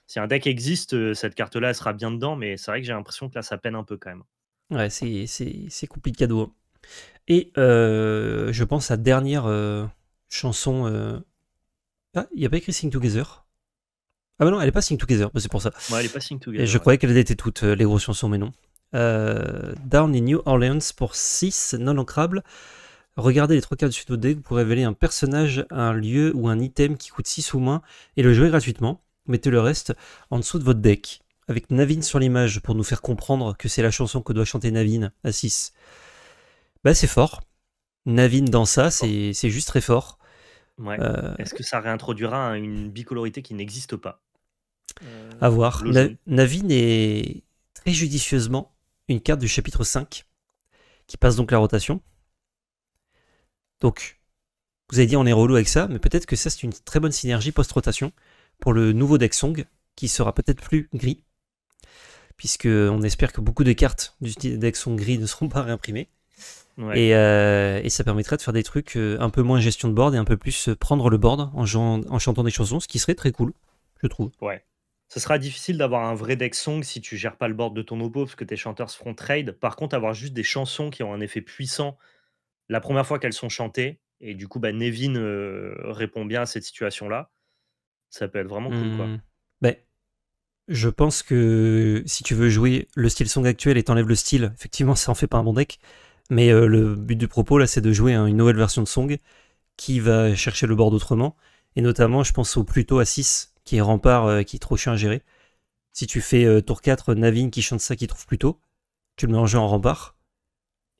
Si un deck existe, cette carte-là, elle sera bien dedans, mais c'est vrai que j'ai l'impression que là, ça peine un peu quand même. Ouais, c'est compliqué cadeau. Et je pense à dernière chanson. Ah, il n'y a pas écrit Sing Together. Ah bah non, elle n'est pas Sing Together, c'est pour ça. Ouais, elle n'est pas Sing Together. Et je croyais qu'elle était toutes les grosses chansons, mais non. Down in New Orleans pour 6, non ancrable. Regardez les 3 cartes du suite de deck, vous pourrez révéler un personnage, un lieu ou un item qui coûte 6 ou moins et le jouer gratuitement. Mettez le reste en dessous de votre deck. Avec Navin sur l'image pour nous faire comprendre que c'est la chanson que doit chanter Navin à 6. Bah c'est fort. Navin dans ça, c'est juste très fort. Ouais. Est-ce que ça réintroduira une bicolorité qui n'existe pas? À voir. Navin est très judicieusement une carte du chapitre 5 qui passe donc la rotation. Donc, vous avez dit on est relou avec ça, mais peut-être que ça c'est une très bonne synergie post-rotation pour le nouveau deck Song qui sera peut-être plus gris, puisque on espère que beaucoup de cartes du deck Song gris ne seront pas réimprimées. Ouais. Et ça permettrait de faire des trucs un peu moins gestion de board et un peu plus prendre le board en chantant des chansons, ce qui serait très cool, je trouve. Ouais. Ce sera difficile d'avoir un vrai deck Song si tu gères pas le board de ton oppo, parce que tes chanteurs se feront trade. Par contre, avoir juste des chansons qui ont un effet puissant la première fois qu'elles sont chantées, et du coup, Navin répond bien à cette situation-là, ça peut être vraiment cool, quoi. Ben, je pense que si tu veux jouer le style Song actuel et t'enlèves le style, effectivement, ça en fait pas un bon deck. Mais le but du propos, là, c'est de jouer une nouvelle version de Song qui va chercher le board autrement. Et notamment, je pense au Pluto à 6, qui est rempart, qui est trop chiant à gérer. Si tu fais tour 4, Navin qui chante ça, qui trouve Pluto, tu le mets en jeu en rempart.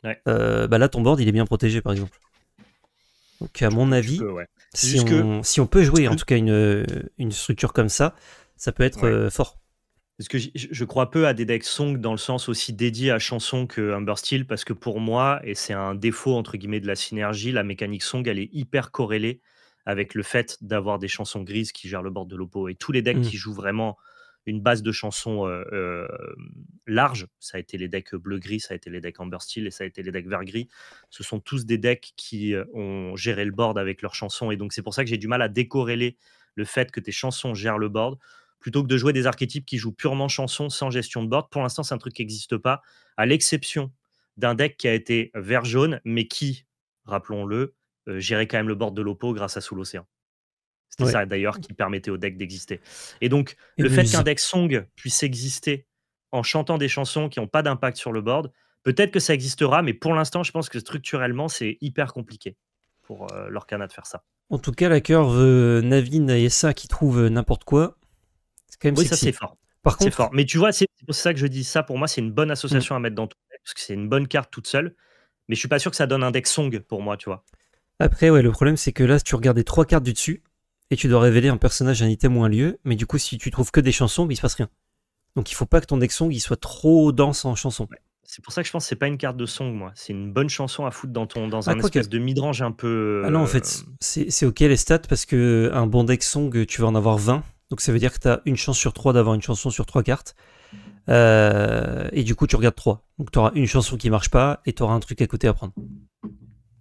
Ouais. Là, ton board, il est bien protégé, par exemple. Donc, à mon avis, si on peut jouer, en tout cas, une structure comme ça peut être fort. Parce que je crois peu à des decks Song dans le sens aussi dédié à chanson que Humbersteel, parce que pour moi, et c'est un défaut entre guillemets de la synergie, la mécanique Song, elle est hyper corrélée avec le fait d'avoir des chansons grises qui gèrent le board de l'oppo. Et tous les decks qui jouent vraiment une base de chansons large, ça a été les decks bleu-gris, ça a été les decks Humbersteel et ça a été les decks vert-gris, ce sont tous des decks qui ont géré le board avec leurs chansons. Et donc c'est pour ça que j'ai du mal à décorréler le fait que tes chansons gèrent le board, plutôt que de jouer des archétypes qui jouent purement chansons sans gestion de board. Pour l'instant, c'est un truc qui n'existe pas, à l'exception d'un deck qui a été vert-jaune, mais qui, rappelons-le, gérait quand même le board de l'oppo grâce à Sous l'Océan. C'était ça d'ailleurs qui permettait au deck d'exister. Et donc, le fait qu'un deck Song puisse exister en chantant des chansons qui n'ont pas d'impact sur le board, peut-être que ça existera, mais pour l'instant, je pense que structurellement, c'est hyper compliqué pour Lorcana de faire ça. En tout cas, la curve Navin et ça qui trouve n'importe quoi, c'est quand même sexy. Ça c'est fort. Par contre, c'est fort. Mais tu vois, c'est pour ça que je dis ça. Pour moi, c'est une bonne association à mettre dans ton deck, parce que c'est une bonne carte toute seule. Mais je suis pas sûr que ça donne un deck Song pour moi, tu vois. Après, le problème, c'est que là, tu regardes les 3 cartes du dessus, et tu dois révéler un personnage, un item ou un lieu, mais du coup, si tu trouves que des chansons, il se passe rien. Donc, il faut pas que ton deck Song il soit trop dense en chansons. Ouais. C'est pour ça que je pense que c'est pas une carte de Song, moi. C'est une bonne chanson à foutre dans un espèce de midrange un peu. Ah non, en fait, c'est ok les stats, parce que un bon deck Song, tu vas en avoir 20, Donc ça veut dire que tu as une chance sur 3 d'avoir une chanson sur 3 cartes. Et du coup, tu regardes 3. Donc tu auras une chanson qui marche pas et tu auras un truc à côté à prendre.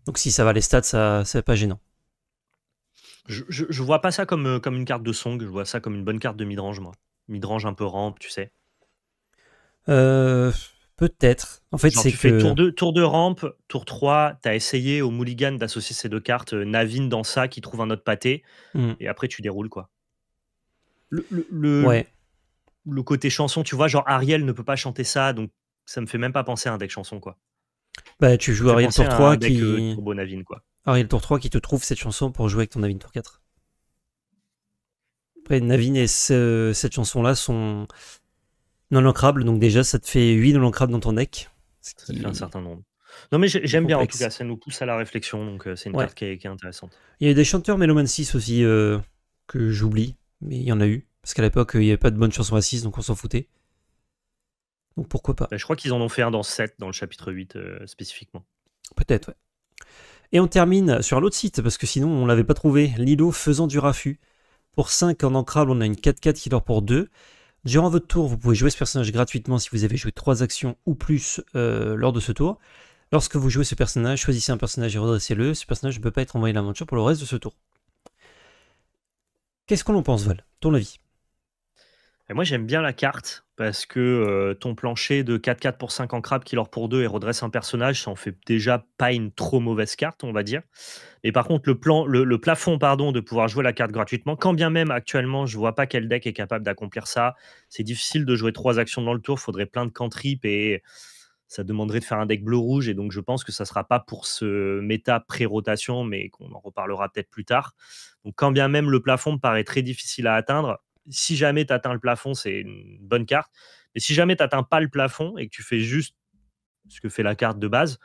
Donc si ça va les stats, ça c'est pas gênant. Je vois pas ça comme une carte de song, je vois ça comme une bonne carte de midrange, moi. Midrange un peu rampe, tu sais. Euh, Peut-être. En fait, Genre, c'est tu fais que. tour de rampe, tour 3, t'as essayé au mulligan d'associer ces deux cartes, Navin dans ça, qui trouve un autre pâté, Hmm, et après tu déroules, quoi. Le, le, le, ouais. le côté chanson, tu vois, genre Ariel ne peut pas chanter ça, donc ça me fait même pas penser à un deck chanson, quoi. Bah, tu Ça me joues fait Ariel penser tour à 3 un deck qui. Turbo Navin, quoi. Ariel tour 3 qui te trouve cette chanson pour jouer avec ton Navin tour 4. Après, Navin et cette chanson-là sont non ancrables, donc déjà ça te fait 8 non ancrables dans ton deck. Ce Ça fait un qui certain nombre. Non, mais est j'aime bien en tout cas, complexe. ça nous pousse à la réflexion, donc c'est une Ouais. carte qui est intéressante. Il y a eu des chanteurs Meloman 6 aussi que j'oublie, mais il y en a eu. Parce qu'à l'époque, il n'y avait pas de bonnes chansons à 6, donc on s'en foutait. Donc pourquoi pas. Bah, je crois qu'ils en ont fait un dans 7, dans le chapitre 8 spécifiquement. Peut-être, ouais. Et on termine sur un autre site, parce que sinon on l'avait pas trouvé. Lilo faisant du raffut. Pour 5 en ancrable, on a une 4-4 qui dort pour 2. Durant votre tour, vous pouvez jouer ce personnage gratuitement si vous avez joué 3 actions ou plus lors de ce tour. Lorsque vous jouez ce personnage, choisissez un personnage et redressez-le. Ce personnage ne peut pas être envoyé à l'aventure pour le reste de ce tour. Qu'est-ce qu'on en pense, Val? Ton avis? Et moi, j'aime bien la carte parce que ton plancher de 4-4 pour 5 en crabe qui leur pour 2 et redresse un personnage, ça en fait déjà pas une trop mauvaise carte, on va dire. Et par contre, le plafond pardon, de pouvoir jouer la carte gratuitement, quand bien même actuellement, je vois pas quel deck est capable d'accomplir ça. C'est difficile de jouer 3 actions dans le tour, faudrait plein de cantrips et ça demanderait de faire un deck bleu-rouge. Et donc, je pense que ça sera pas pour ce méta pré-rotation, mais qu'on en reparlera peut-être plus tard. Donc, quand bien même le plafond me paraît très difficile à atteindre, si jamais tu atteins le plafond, c'est une bonne carte. Mais si jamais tu n'atteins pas le plafond et que tu fais juste ce que fait la carte de base,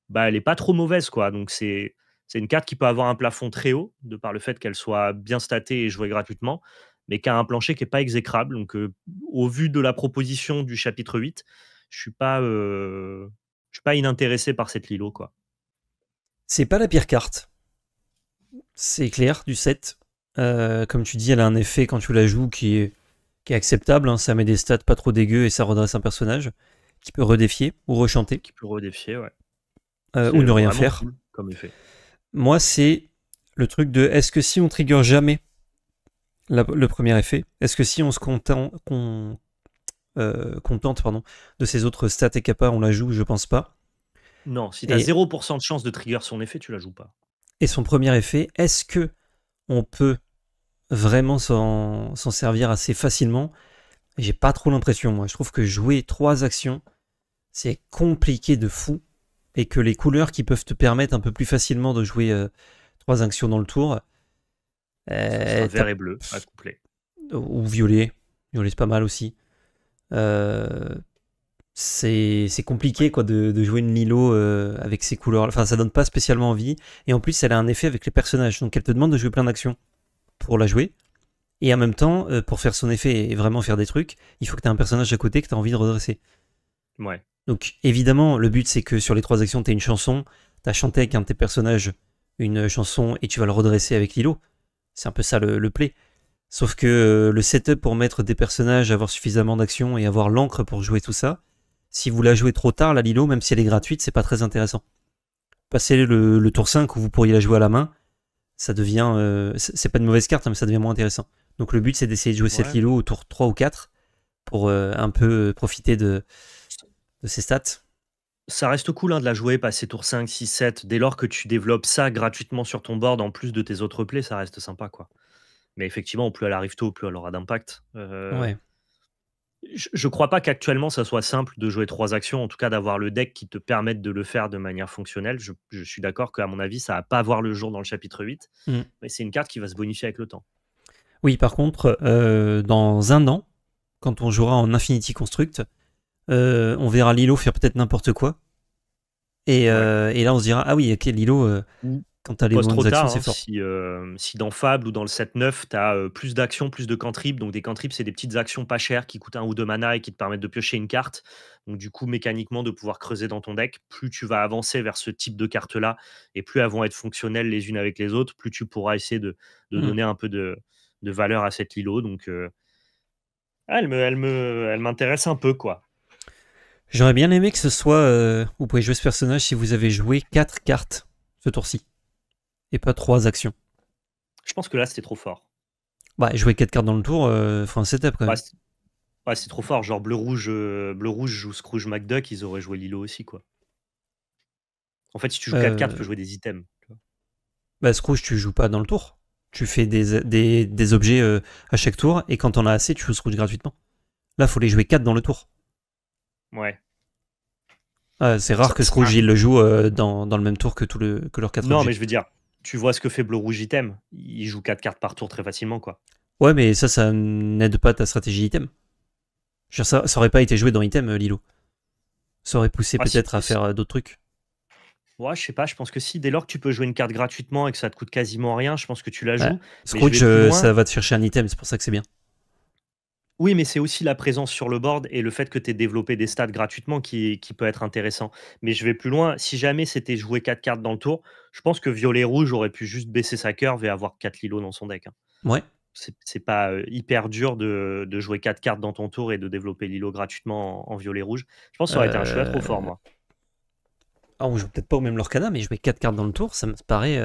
bah, elle est pas trop mauvaise, quoi. Donc, c'est une carte qui peut avoir un plafond très haut, de par le fait qu'elle soit bien statée et jouée gratuitement, mais qui a un plancher qui n'est pas exécrable. Donc, au vu de la proposition du chapitre 8, je suis pas inintéressé par cette Lilo, quoi. C'est pas la pire carte. C'est clair, du 7. Comme tu dis, elle a un effet quand tu la joues qui est acceptable. Hein. Ça met des stats pas trop dégueux et ça redresse un personnage qui peut redéfier ou rechanter Qui peut redéfier, ouais. ou C'est ne rien vraiment faire. cool comme effet. Moi, c'est le truc de est-ce que si on trigger jamais le premier effet, est-ce que si on se contente pardon, de ses autres stats et capas, on la joue? Je pense pas. Non, si tu as Et, 0% de chance de trigger son effet, tu la joues pas. et son premier effet, est-ce que on peut vraiment s'en servir assez facilement? J'ai pas trop l'impression, moi. Je trouve que jouer 3 actions, c'est compliqué de fou. Et que les couleurs qui peuvent te permettre un peu plus facilement de jouer 3 actions dans le tour, Ce sera t'as- vert et bleu à coupler. ou violet. Violet, c'est pas mal aussi. Euh, c'est compliqué quoi de jouer une Lilo avec ces couleurs. Enfin, ça donne pas spécialement envie. Et en plus, elle a un effet avec les personnages. Donc, elle te demande de jouer plein d'actions pour la jouer. Et en même temps, pour faire son effet et vraiment faire des trucs, il faut que tu aies un personnage à côté que tu as envie de redresser. Ouais. Donc, évidemment, le but, c'est que sur les 3 actions, tu as une chanson. Tu as chanté avec un de tes personnages une chanson et tu vas le redresser avec Lilo. C'est un peu ça le play. Sauf que le setup pour mettre des personnages, avoir suffisamment d'actions et avoir l'encre pour jouer tout ça, si vous la jouez trop tard, la Lilo, même si elle est gratuite, c'est pas très intéressant. Passer le tour 5 où vous pourriez la jouer à la main, ça devient. C'est pas une mauvaise carte, hein, mais ça devient moins intéressant. Donc le but, c'est d'essayer de jouer cette Ouais. Lilo au tour 3 ou 4 pour un peu profiter de ses stats. Ça reste cool hein, de la jouer, passer tour 5, 6, 7. Dès lors que tu développes ça gratuitement sur ton board, en plus de tes autres plays, ça reste sympa, quoi. Mais effectivement, plus elle arrive tôt, plus elle aura d'impact. Ouais. Je crois pas qu'actuellement, ça soit simple de jouer 3 actions, en tout cas d'avoir le deck qui te permette de le faire de manière fonctionnelle. Je suis d'accord qu'à mon avis, ça va pas voir le jour dans le chapitre 8, Mm. mais c'est une carte qui va se bonifier avec le temps. Oui, par contre, dans un an, quand on jouera en Infinity Construct, on verra Lilo faire peut-être n'importe quoi. Ouais. Et là, on se dira, ah oui, ok, Lilo, Ou quand t'as les pas trop bonnes actions, tard, c'est hein, fort. si dans Fable ou dans le 7-9, tu as plus d'actions, plus de cantrips. Donc des cantrips, c'est des petites actions pas chères qui coûtent 1 ou 2 mana et qui te permettent de piocher une carte. Donc du coup, mécaniquement, de pouvoir creuser dans ton deck, plus tu vas avancer vers ce type de carte-là, et plus elles vont être fonctionnelles les unes avec les autres, plus tu pourras essayer de Mm. donner un peu de de valeur à cette Lilo. Donc, elle m'intéresse un peu, quoi. J'aurais bien aimé que ce soit. Vous pouvez jouer ce personnage si vous avez joué 4 cartes ce tour-ci. Et pas 3 actions. Je pense que là, c'était trop fort. Bah, jouer 4 cartes dans le tour, faut un setup quand même. Ouais, c'est trop fort. Genre bleu-rouge joue Scrooge McDuck, ils auraient joué Lilo aussi, quoi. En fait, si tu joues 4 cartes, tu peux jouer des items. Tu vois. Bah, Scrooge, tu joues pas dans le tour. Tu fais des objets à chaque tour, et quand t'en as assez, tu joues Scrooge gratuitement. Là, faut les jouer 4 dans le tour. Ouais. C'est rare que Scrooge il le joue dans le même tour que leurs 4 Non, objets. mais je veux dire, tu vois ce que fait bleu-rouge item. Il joue 4 cartes par tour très facilement, quoi. Ouais, mais ça n'aide pas ta stratégie item. Je veux dire, ça aurait pas été joué dans item, Lilo. Ça aurait poussé peut-être à faire d'autres trucs. Ouais, je sais pas, je pense que si, dès lors que tu peux jouer une carte gratuitement et que ça te coûte quasiment rien, je pense que tu la joues. Ouais. Scrooge, ça va te chercher un item, c'est pour ça que c'est bien. Oui, mais c'est aussi la présence sur le board et le fait que tu aies développé des stats gratuitement qui peut être intéressant. Mais je vais plus loin. Si jamais c'était jouer 4 cartes dans le tour, je pense que violet-rouge aurait pu juste baisser sa curve et avoir 4 Lilo dans son deck. Hein. Ouais. C'est pas hyper dur de jouer 4 cartes dans ton tour et de développer Lilo gratuitement en violet-rouge. Je pense que ça aurait été un choix trop fort, moi. Alors, on joue peut-être pas au même Lorcana, mais jouer 4 cartes dans le tour, ça me paraît,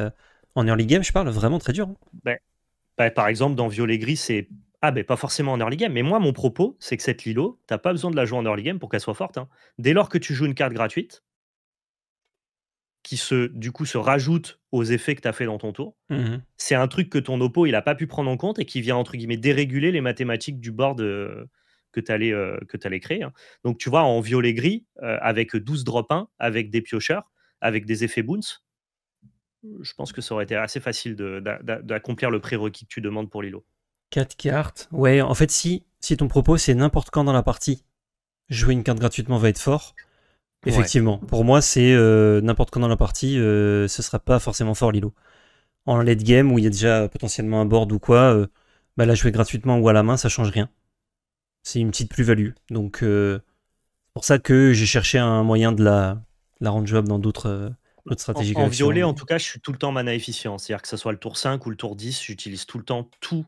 en early game, je parle, vraiment très dur. Hein. Par exemple, dans violet-gris, c'est. Ah, ben pas forcément en early game, mais moi, mon propos, c'est que cette Lilo, t'as pas besoin de la jouer en early game pour qu'elle soit forte. Hein. Dès lors que tu joues une carte gratuite, qui du coup se rajoute aux effets que tu as fait dans ton tour, c'est un truc que ton oppo il a pas pu prendre en compte et qui vient entre guillemets déréguler les mathématiques du board que tu allais créer. Hein. Donc tu vois, en violet-gris, avec 12 drop 1, avec des piocheurs, avec des effets bounce, je pense que ça aurait été assez facile d'accomplir le prérequis que tu demandes pour Lilo. 4 cartes. Ouais, en fait, si ton propos c'est n'importe quand dans la partie, jouer une carte gratuitement va être fort. Effectivement, pour moi, c'est n'importe quand dans la partie, ce sera pas forcément fort Lilo. En late game où il y a déjà potentiellement un board ou quoi, bah la jouer gratuitement ou à la main, ça change rien. C'est une petite plus-value. Donc, c'est pour ça que j'ai cherché un moyen de la rendre jouable dans d'autres stratégies. En violet, en tout cas, je suis tout le temps mana efficient. C'est-à-dire que ce soit le tour 5 ou le tour 10, j'utilise tout le temps toutes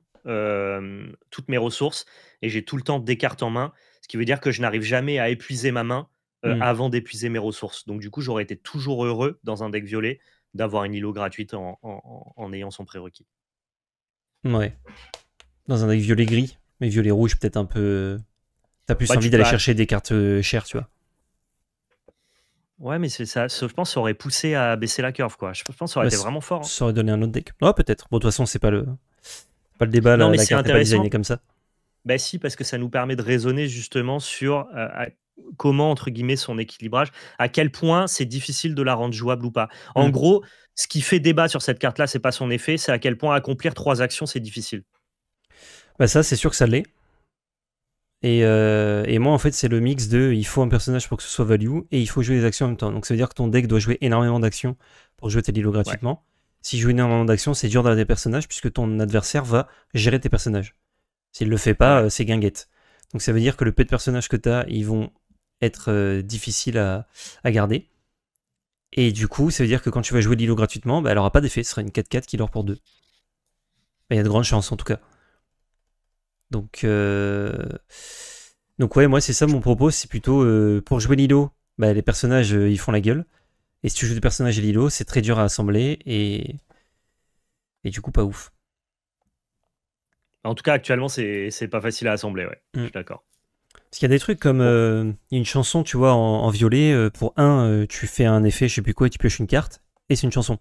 mes ressources et j'ai tout le temps des cartes en main. Ce qui veut dire que je n'arrive jamais à épuiser ma main avant d'épuiser mes ressources. Donc, du coup, j'aurais été toujours heureux dans un deck violet d'avoir une îlot gratuite en ayant son prérequis. Ouais. Dans un deck violet-gris, mais violet-rouge, peut-être un peu. T'as plus envie d'aller chercher des cartes chères, tu vois. Ouais, mais c'est ça. Je pense que ça aurait poussé à baisser la curve, quoi. Je pense que ça aurait été vraiment fort. Hein. Ça aurait donné un autre deck. Ouais, peut-être. Bon, de toute façon, c'est pas le débat. Non, la carte n'est pas designée comme ça. Bah si, parce que ça nous permet de raisonner justement sur comment, entre guillemets, son équilibrage, à quel point c'est difficile de la rendre jouable ou pas. En gros, ce qui fait débat sur cette carte-là, c'est pas son effet, c'est à quel point accomplir 3 actions, c'est difficile. Bah ça, c'est sûr que ça l'est. Et moi, en fait, c'est le mix de il faut un personnage pour que ce soit value et il faut jouer des actions en même temps. Donc ça veut dire que ton deck doit jouer énormément d'actions pour jouer tes Lilo gratuitement. Ouais. Si joue énormément d'actions, c'est dur d'avoir des personnages puisque ton adversaire va gérer tes personnages. S'il le fait pas, c'est guinguette. Donc ça veut dire que le peu de personnages que tu as, ils vont être difficiles à garder. Et du coup, ça veut dire que quand tu vas jouer Lilo gratuitement, bah, elle aura pas d'effet. Ce sera une 4-4 qui leur pour 2. Il y a de grandes chances en tout cas. Donc ouais, moi c'est ça mon propos, c'est plutôt pour jouer Lilo, bah, les personnages ils font la gueule. Et si tu joues des personnages et Lilo, c'est très dur à assembler et du coup pas ouf. En tout cas, actuellement, c'est pas facile à assembler, ouais. Je suis d'accord. Parce qu'il y a des trucs comme une chanson, tu vois, en violet, pour tu fais un effet, je sais plus quoi, et tu pioches une carte, et c'est une chanson.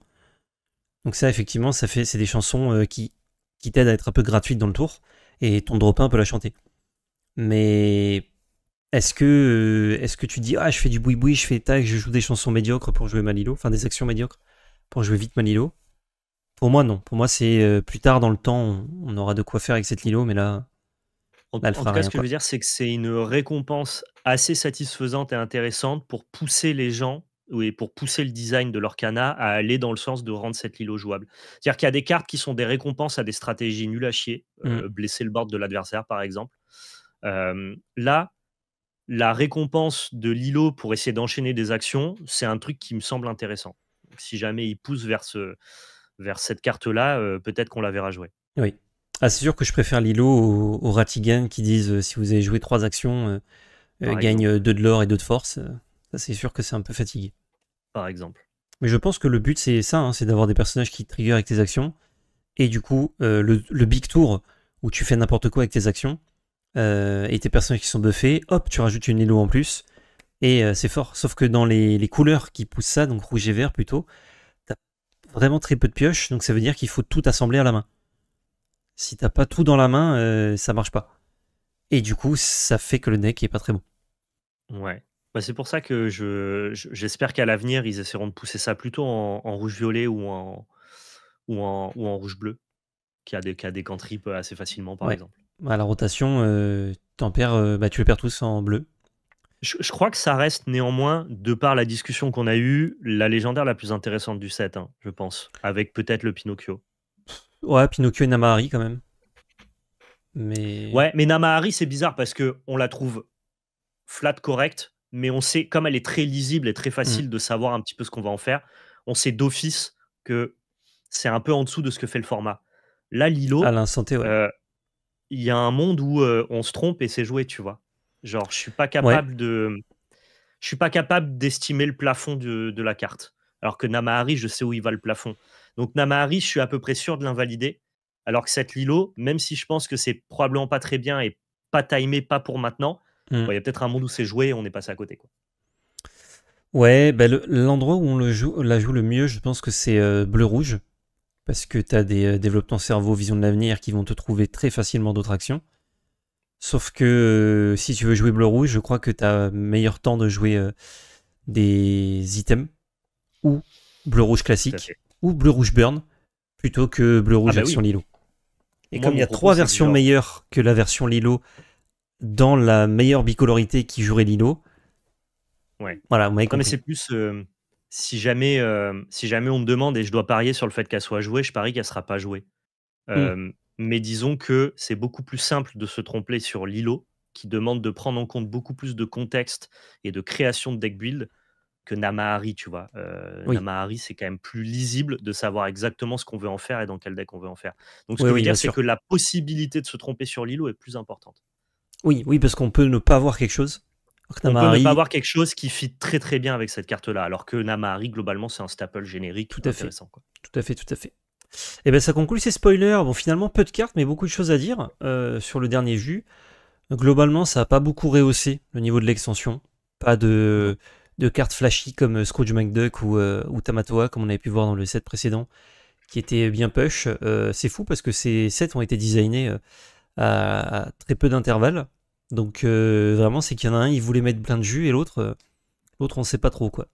Donc ça, effectivement, c'est des chansons qui t'aident à être un peu gratuites dans le tour, et ton drop 1 peut la chanter. Mais est-ce que tu dis, je fais du boui-boui, je fais tac, je joue des chansons médiocres pour jouer ma Lilo, enfin des actions médiocres pour jouer vite ma Lilo? Pour moi, non. Pour moi, c'est plus tard dans le temps, on aura de quoi faire avec cette Lilo, mais là, en tout cas, ce que je veux dire, c'est que c'est une récompense assez satisfaisante et intéressante pour pousser les gens et pour pousser le design de l'Orcana à aller dans le sens de rendre cette Lilo jouable. C'est-à-dire qu'il y a des cartes qui sont des récompenses à des stratégies nulles à chier, blesser le board de l'adversaire par exemple. Là, la récompense de Lilo pour essayer d'enchaîner des actions, c'est un truc qui me semble intéressant. Donc, si jamais il pousse vers cette carte-là, peut-être qu'on la verra jouer. Oui. Ah, c'est sûr que je préfère Lilo au Ratigan qui disent si vous avez joué 3 actions, par gagne exemple. 2 de l'or et 2 de force. Ça, c'est sûr que c'est un peu fatigué. Par exemple. Mais je pense que le but, c'est ça, hein, c'est d'avoir des personnages qui trigger avec tes actions. Et du coup, le big tour où tu fais n'importe quoi avec tes actions et tes personnages qui sont buffés, hop, tu rajoutes une Lilo en plus. Et c'est fort. Sauf que dans les couleurs qui poussent ça, donc rouge et vert plutôt, t'as vraiment très peu de pioches. Donc ça veut dire qu'il faut tout assembler à la main. Si t'as pas tout dans la main, ça marche pas. Et du coup, ça fait que le deck est pas très bon. Ouais. Bah, c'est pour ça que j'espère qu'à l'avenir, ils essaieront de pousser ça plutôt en rouge-violet ou en rouge-bleu, qui a des cantrips assez facilement, par Ouais. exemple. À la rotation, t'en perds, tu les perds tous en bleu. Je crois que ça reste néanmoins, de par la discussion qu'on a eue, la légendaire la plus intéressante du set, hein, je pense, avec peut-être le Pinocchio. Ouais, Pinocchio et Namahari quand même. Mais Ouais, mais Namahari, c'est bizarre parce que on la trouve flat correcte, mais on sait, comme elle est très lisible et très hmm, facile de savoir un petit peu ce qu'on va en faire, on sait d'office que c'est un peu en dessous de ce que fait le format. Là, à Lilo, l'instant T, ouais. euh, il y a un monde où on se trompe et c'est joué, tu vois. Genre, Ouais, je suis pas capable d'estimer le plafond de la carte. Alors que Namahari, je sais où il va le plafond. Donc Namahari, je suis à peu près sûr de l'invalider. Alors que cette Lilo, même si je pense que c'est probablement pas très bien et pas timé, pas pour maintenant, hmm. bon, il y a peut-être un monde où c'est joué et on est passé à côté, quoi. Ouais, bah l'endroit où on la joue le mieux, je pense que c'est bleu-rouge. Parce que t'as des développements cerveau, vision de l'avenir qui vont te trouver très facilement d'autres actions. Sauf que si tu veux jouer bleu-rouge, je crois que t'as meilleur temps de jouer des items ou bleu-rouge Tout à classique fait. ou bleu-rouge burn plutôt que Ah bleu-rouge bah action oui, Lilo. Et moi comme il y mon a propos 3 c'est que versions genre, meilleures que la version Lilo dans la meilleure bicolorité qui jouerait Lilo, ouais. voilà, vous m'avez Non mais compris. c'est plus, si jamais on me demande et je dois parier sur le fait qu'elle soit jouée, je parie qu'elle sera pas jouée. Hmm, Mais disons que c'est beaucoup plus simple de se tromper sur Lilo, qui demande de prendre en compte beaucoup plus de contexte et de création de deck build que Namahari, tu vois? oui, Namahari, c'est quand même plus lisible de savoir exactement ce qu'on veut en faire et dans quel deck on veut en faire. Donc ce oui, que je veux oui, bien dire, c'est que sûr. la possibilité de se tromper sur Lilo est plus importante. Oui, oui, parce qu'on peut ne pas voir quelque chose. Alors que On peut ne pas Namahari, avoir quelque chose qui fit très, très bien avec cette carte-là, alors que Namahari, globalement, c'est un staple générique tout à fait. intéressant, quoi. Tout à fait, tout à fait. Et ben ça conclut ces spoilers. Bon, finalement, peu de cartes, mais beaucoup de choses à dire sur le dernier jus. Globalement, ça n'a pas beaucoup rehaussé le niveau de l'extension. Pas Non. de cartes flashy comme Scrooge McDuck ou Tamatoa, comme on avait pu voir dans le set précédent, qui était bien push. C'est fou parce que ces sets ont été designés à très peu d'intervalle. Donc vraiment, c'est qu'il y en a un, il voulait mettre plein de jus, et l'autre, on ne sait pas trop quoi.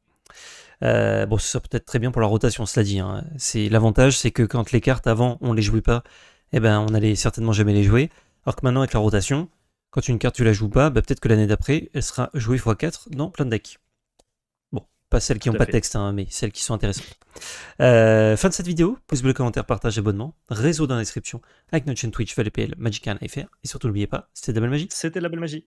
Bon, ça peut être très bien pour la rotation, cela dit, hein. L'avantage, c'est que quand les cartes avant, on les jouait pas, eh ben, on allait certainement jamais les jouer. Alors que maintenant, avec la rotation, quand une carte tu la joues pas, bah, peut-être que l'année d'après, elle sera jouée x4 dans plein de decks. Bon, pas celles qui Tout n'ont à pas de fait. texte, hein, mais celles qui sont intéressantes. Fin de cette vidéo, pouce bleu, commentaire, partage, abonnement, réseau dans la description, avec notre chaîne Twitch, VLPL, Magicka, FR, et surtout n'oubliez pas, c'était de la belle magie. C'était de la belle magie.